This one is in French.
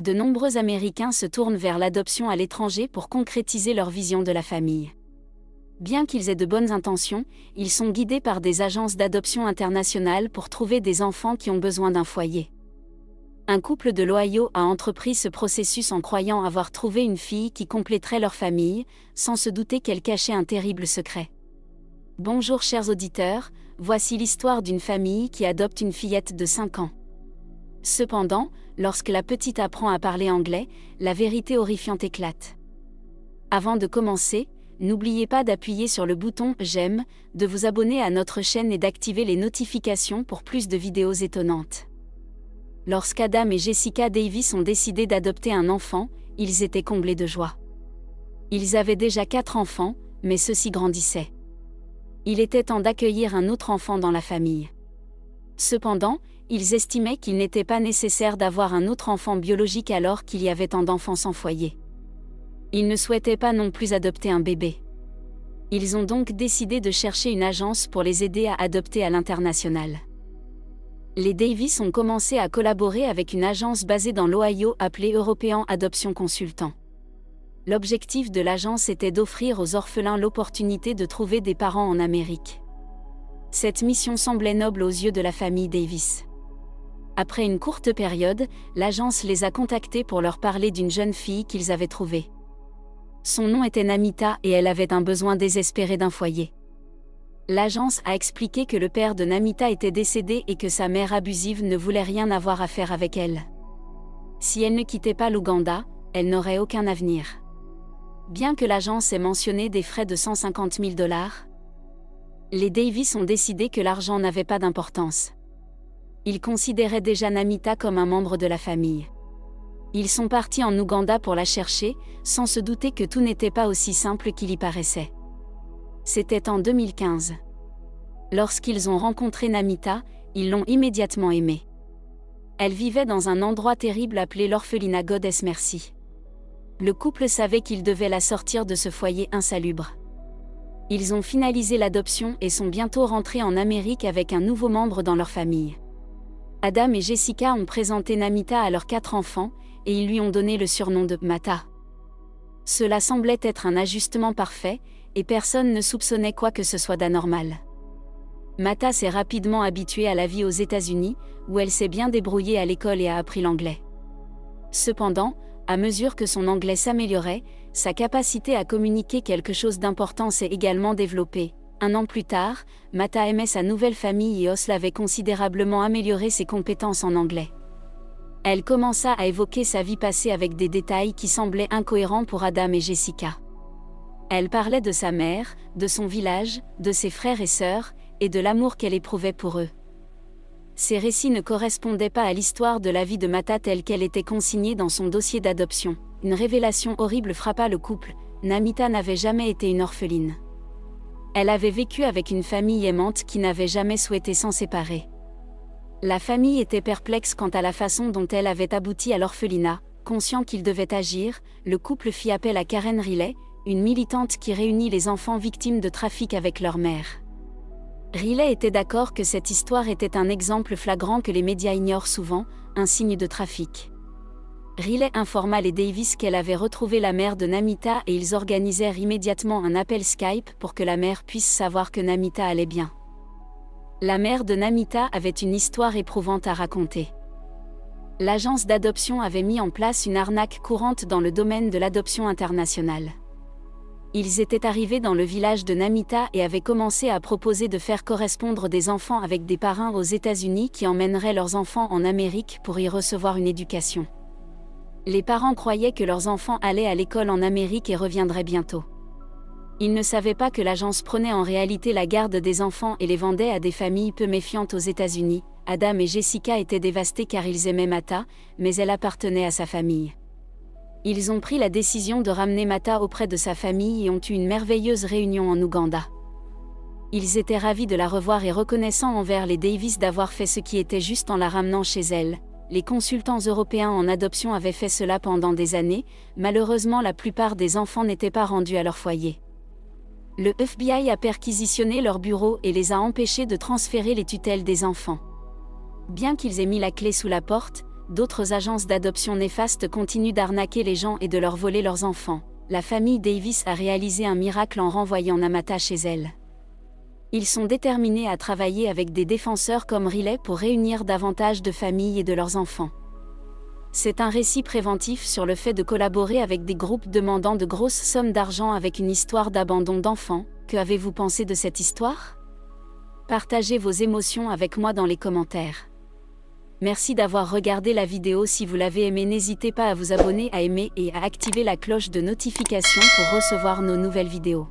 De nombreux Américains se tournent vers l'adoption à l'étranger pour concrétiser leur vision de la famille. Bien qu'ils aient de bonnes intentions, ils sont guidés par des agences d'adoption internationales pour trouver des enfants qui ont besoin d'un foyer. Un couple de l'Ohio a entrepris ce processus en croyant avoir trouvé une fille qui compléterait leur famille, sans se douter qu'elle cachait un terrible secret. Bonjour chers auditeurs, voici l'histoire d'une famille qui adopte une fillette de 5 ans. Cependant, lorsque la petite apprend à parler anglais, la vérité horrifiante éclate. Avant de commencer, n'oubliez pas d'appuyer sur le bouton « J'aime », de vous abonner à notre chaîne et d'activer les notifications pour plus de vidéos étonnantes. Lorsqu'Adam et Jessica Davis ont décidé d'adopter un enfant, ils étaient comblés de joie. Ils avaient déjà 4 enfants, mais ceux-ci grandissaient. Il était temps d'accueillir un autre enfant dans la famille. Cependant, ils estimaient qu'il n'était pas nécessaire d'avoir un autre enfant biologique alors qu'il y avait tant d'enfants sans foyer. Ils ne souhaitaient pas non plus adopter un bébé. Ils ont donc décidé de chercher une agence pour les aider à adopter à l'international. Les Davis ont commencé à collaborer avec une agence basée dans l'Ohio appelée European Adoption Consultant. L'objectif de l'agence était d'offrir aux orphelins l'opportunité de trouver des parents en Amérique. Cette mission semblait noble aux yeux de la famille Davis. Après une courte période, l'agence les a contactés pour leur parler d'une jeune fille qu'ils avaient trouvée. Son nom était Namita et elle avait un besoin désespéré d'un foyer. L'agence a expliqué que le père de Namita était décédé et que sa mère abusive ne voulait rien avoir à faire avec elle. Si elle ne quittait pas l'Ouganda, elle n'aurait aucun avenir. Bien que l'agence ait mentionné des frais de 150 000 $, les Davis ont décidé que l'argent n'avait pas d'importance. Ils considéraient déjà Namita comme un membre de la famille. Ils sont partis en Ouganda pour la chercher, sans se douter que tout n'était pas aussi simple qu'il y paraissait. C'était en 2015. Lorsqu'ils ont rencontré Namita, ils l'ont immédiatement aimée. Elle vivait dans un endroit terrible appelé l'orphelinat Goddess Mercy. Le couple savait qu'ils devaient la sortir de ce foyer insalubre. Ils ont finalisé l'adoption et sont bientôt rentrés en Amérique avec un nouveau membre dans leur famille. Adam et Jessica ont présenté Namita à leurs 4 enfants, et ils lui ont donné le surnom de Mata. Cela semblait être un ajustement parfait, et personne ne soupçonnait quoi que ce soit d'anormal. Mata s'est rapidement habituée à la vie aux États-Unis, où elle s'est bien débrouillée à l'école et a appris l'anglais. Cependant, à mesure que son anglais s'améliorait, sa capacité à communiquer quelque chose d'important s'est également développée. 1 an plus tard, Mata aimait sa nouvelle famille et Osl avait considérablement amélioré ses compétences en anglais. Elle commença à évoquer sa vie passée avec des détails qui semblaient incohérents pour Adam et Jessica. Elle parlait de sa mère, de son village, de ses frères et sœurs, et de l'amour qu'elle éprouvait pour eux. Ces récits ne correspondaient pas à l'histoire de la vie de Mata telle qu'elle était consignée dans son dossier d'adoption. Une révélation horrible frappa le couple, Namita n'avait jamais été une orpheline. Elle avait vécu avec une famille aimante qui n'avait jamais souhaité s'en séparer. La famille était perplexe quant à la façon dont elle avait abouti à l'orphelinat. Conscient qu'il devait agir, le couple fit appel à Karen Riley, une militante qui réunit les enfants victimes de trafic avec leur mère. Riley était d'accord que cette histoire était un exemple flagrant que les médias ignorent souvent, un signe de trafic. Riley informa les Davis qu'elle avait retrouvé la mère de Namita et ils organisèrent immédiatement un appel Skype pour que la mère puisse savoir que Namita allait bien. La mère de Namita avait une histoire éprouvante à raconter. L'agence d'adoption avait mis en place une arnaque courante dans le domaine de l'adoption internationale. Ils étaient arrivés dans le village de Namita et avaient commencé à proposer de faire correspondre des enfants avec des parrains aux États-Unis qui emmèneraient leurs enfants en Amérique pour y recevoir une éducation. Les parents croyaient que leurs enfants allaient à l'école en Amérique et reviendraient bientôt. Ils ne savaient pas que l'agence prenait en réalité la garde des enfants et les vendait à des familles peu méfiantes aux États-Unis. Adam et Jessica étaient dévastés car ils aimaient Mata, mais elle appartenait à sa famille. Ils ont pris la décision de ramener Mata auprès de sa famille et ont eu une merveilleuse réunion en Ouganda. Ils étaient ravis de la revoir et reconnaissants envers les Davis d'avoir fait ce qui était juste en la ramenant chez elle. Les consultants européens en adoption avaient fait cela pendant des années, malheureusement la plupart des enfants n'étaient pas rendus à leur foyer. Le FBI a perquisitionné leur bureau et les a empêchés de transférer les tutelles des enfants. Bien qu'ils aient mis la clé sous la porte, d'autres agences d'adoption néfastes continuent d'arnaquer les gens et de leur voler leurs enfants. La famille Davis a réalisé un miracle en renvoyant Namata chez elle. Ils sont déterminés à travailler avec des défenseurs comme Riley pour réunir davantage de familles et de leurs enfants. C'est un récit préventif sur le fait de collaborer avec des groupes demandant de grosses sommes d'argent avec une histoire d'abandon d'enfants. Que avez-vous pensé de cette histoire? Partagez vos émotions avec moi dans les commentaires. Merci d'avoir regardé la vidéo. Si vous l'avez aimée, n'hésitez pas à vous abonner, à aimer et à activer la cloche de notification pour recevoir nos nouvelles vidéos.